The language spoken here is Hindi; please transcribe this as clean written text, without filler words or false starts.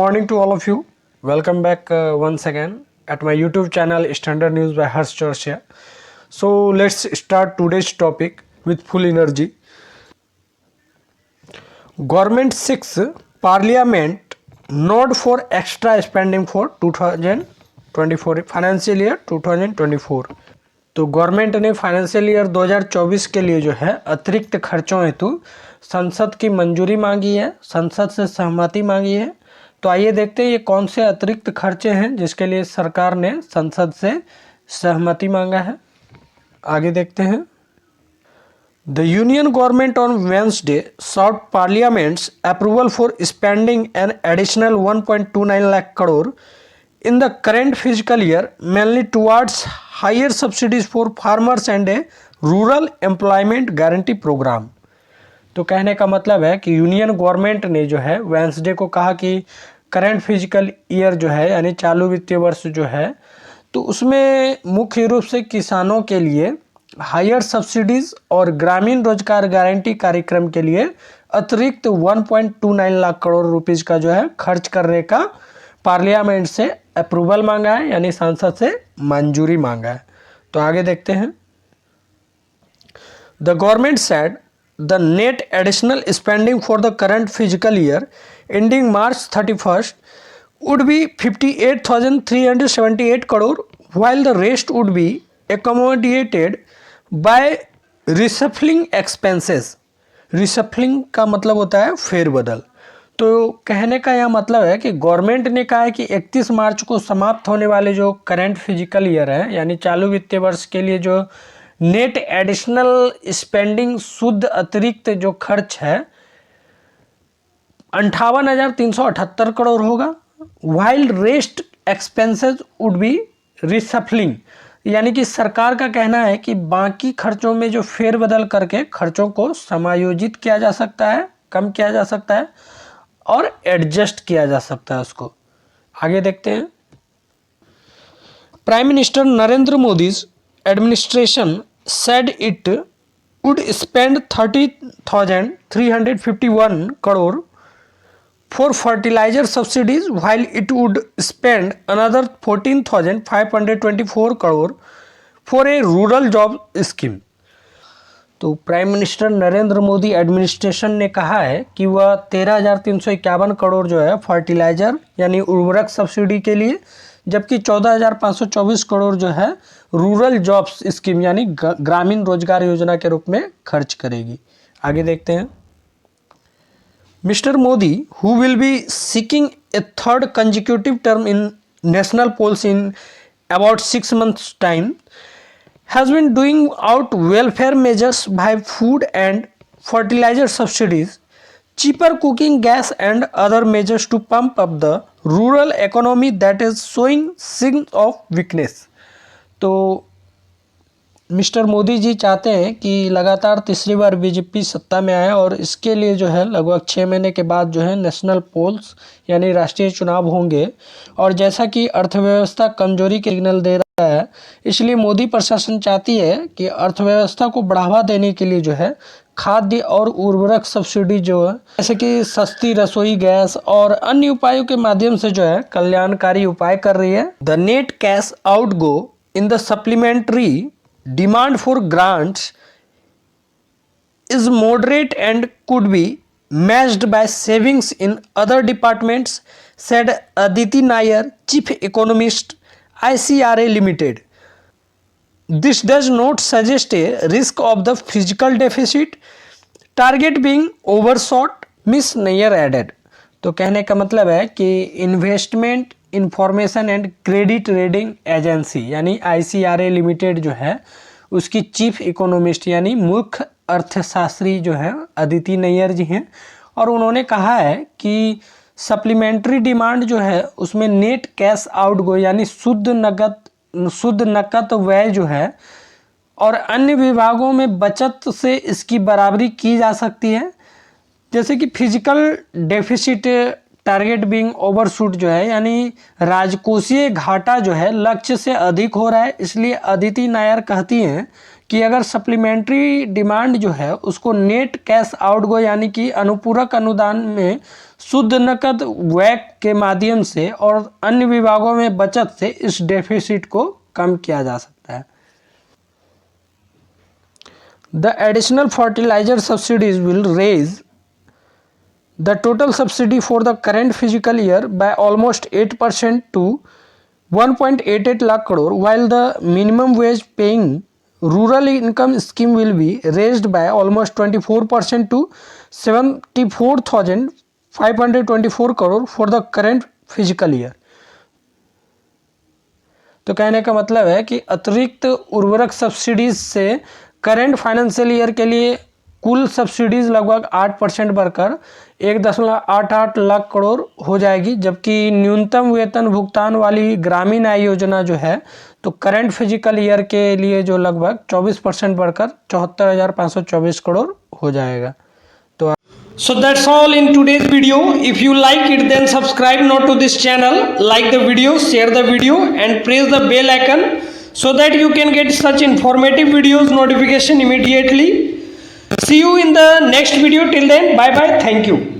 morning to all of you. Welcome back once again at my YouTube channel Standard News by Harsh Chorsia. So let's start today's topic with full energy. Government seeks Parliament nod for extra spending for 2024 financial year 2024। तो गवर्नमेंट ने फाइनेंशियल ईयर 2024 के लिए जो है अतिरिक्त खर्चों हेतु संसद की मंजूरी मांगी है, संसद से सहमति मांगी है। तो आइए देखते हैं ये कौन से अतिरिक्त खर्चे हैं जिसके लिए सरकार ने संसद से सहमति मांगा है। आगे देखते हैं। The Union Government on Wednesday sought Parliament's approval for spending an additional 1.29 lakh crore in the current fiscal year, mainly towards higher subsidies for farmers and a rural employment guarantee program. तो कहने का मतलब है कि यूनियन गवर्नमेंट ने जो है वेंसडे को कहा कि करंट फिजिकल ईयर जो है यानी चालू वित्तीय वर्ष जो है तो उसमें मुख्य रूप से किसानों के लिए हायर सब्सिडीज और ग्रामीण रोजगार गारंटी कार्यक्रम के लिए अतिरिक्त 1.29 लाख करोड़ रुपीस का जो है खर्च करने का पार्लियामेंट से अप्रूवल मांगा है यानी संसद से मंजूरी मांगा है। तो आगे देखते हैं। The government said the net additional spending for the current fiscal year ending March 31st would be 58,378 crore, while the rest would be accommodated by reshuffling expenses. reshuffling का मतलब होता है फेरबदल। तो कहने का यह मतलब है कि गवर्नमेंट ने कहा है कि 31 मार्च को समाप्त होने वाले जो करंट फिजिकल ईयर है यानी चालू वित्तीय वर्ष के लिए जो नेट एडिशनल स्पेंडिंग शुद्ध अतिरिक्त जो खर्च है 58,378 करोड़ होगा, while rest expenses would be reshuffling, यानी कि सरकार का कहना है कि बाकी खर्चों में जो फेरबदल करके खर्चों को समायोजित किया जा सकता है, कम किया जा सकता है और एडजस्ट किया जा सकता है उसको। आगे देखते हैं। Prime minister Narendra Modi administration said it would spend 30,351 crore for fertilizer subsidies, while it would spend another 14,524 crore for a rural job scheme. तो prime minister Narendra Modi administration ने कहा है कि वह 13,351 करोड़ जो है फर्टिलाइजर यानी उर्वरक सब्सिडी के लिए, जबकि 14,524 करोड़ जो है रूरल जॉब्स स्कीम यानी ग्रामीण रोजगार योजना के रूप में खर्च करेगी। आगे देखते हैं। Mister Modi who will be seeking a third consecutive term in national polls in about 6 months time has been doing out welfare measures by food and fertilizer subsidies, cheaper cooking gas and other measures to pump up the rural economy that is showing signs of weakness. तो मिस्टर मोदी जी चाहते हैं कि लगातार तीसरी बार बीजेपी सत्ता में आए और इसके लिए जो है लगभग 6 महीने के बाद जो है नेशनल पोल्स यानी राष्ट्रीय चुनाव होंगे और जैसा कि अर्थव्यवस्था कमजोरी के सिग्नल दे रहा है, इसलिए मोदी प्रशासन चाहती है कि अर्थव्यवस्था को बढ़ावा देने के लिए जो है खाद्य और उर्वरक सब्सिडी जो है जैसे कि सस्ती रसोई गैस और अन्य उपायों के माध्यम से जो है कल्याणकारी उपाय कर रही है। The net cash out go in the supplementary demand for grants is moderate and could be matched by savings in other departments, said Aditi Nair, chief economist, ICRA Limited. This does not suggest a risk of the fiscal deficit target being overshot, Miss Nair added. तो कहने का मतलब है कि investment information and credit rating agency यानी ICRA लिमिटेड जो है उसकी चीफ इकोनॉमिस्ट यानी मुख्य अर्थशास्त्री जो है अदिति नैयर जी हैं और उन्होंने कहा है कि सप्लीमेंट्री डिमांड जो है उसमें नेट कैश आउट गो यानी शुद्ध नकद व्यय जो है और अन्य विभागों में बचत से इसकी बराबरी की जा सकती है, जैसे कि physical deficit target being overshoot जो है, यानी राजकोषीय घाटा जो है लक्ष्य से अधिक हो रहा है। इसलिए अदिति नायर कहती हैं कि अगर सप्लीमेंट्री डिमांड जो है उसको नेट कैश आउटगो यानी कि अनुपूरक अनुदान में शुद्ध नकद व्यय के माध्यम से और अन्य विभागों में बचत से इस डेफिसिट को कम किया जा सकता है। The additional fertilizer subsidies will raise the total subsidy for the current fiscal year by almost 8% to 1.88 lakh crore, while the minimum wage paying rural income scheme will be raised by almost 24% to 74,524 crore for the current fiscal year। तो कहने का मतलब है कि अतिरिक्त उर्वरक सब्सिडीज से करेंट फाइनेंशियल ईयर के लिए कुल सब्सिडीज लगभग 8% बढ़कर 1.88 लाख करोड़ हो जाएगी, जबकि न्यूनतम वेतन भुगतान वाली ग्रामीण आय योजना जो है तो करेंट फिजिकल ईयर के लिए जो लगभग 24% बढ़कर 74,524 करोड़ हो जाएगा। तो So that's all in today's video. If you like it, then subscribe now to this channel, like the video, share the video and press the bell icon so that you can get such informative videos notification immediately. See you in the next video. Till then, bye bye. Thank you.